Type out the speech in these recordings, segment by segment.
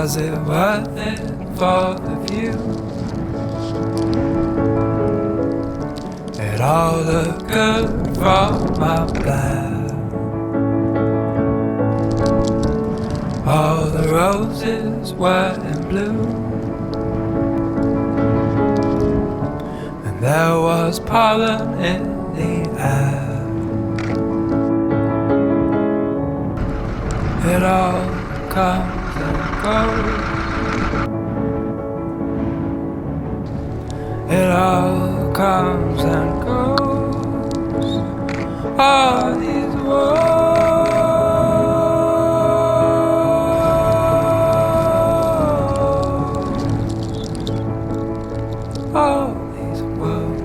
Was it worth it for the view? It all looked good from up there. All the roses were in bloom, and there was pollen in the air. It all comes and goes. It all comes and goes. All these worlds, all these worlds.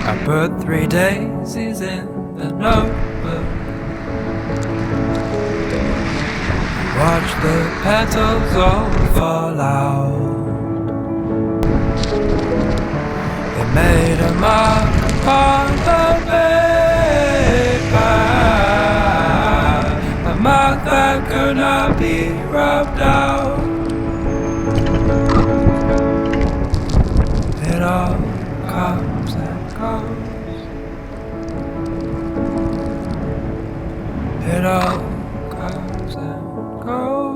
I put 3 daisies in the notebook. Watch the petals all fall out. They made a mark upon the paper, a mark that could not be rubbed out. It all comes and goes. It all comes and goes.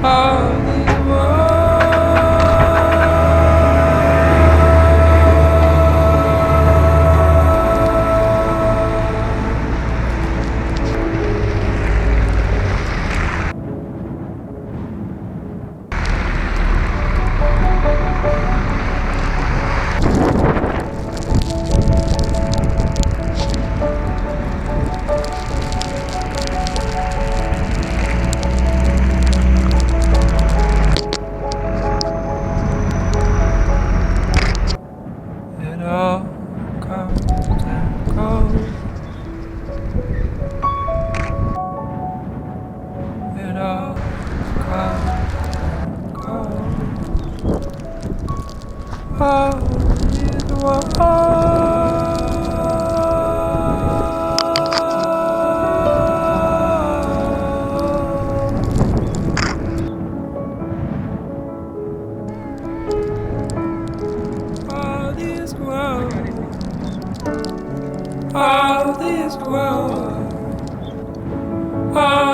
All these worlds. It all comes and goes. It all comes and goes. All these worlds, all these worlds, all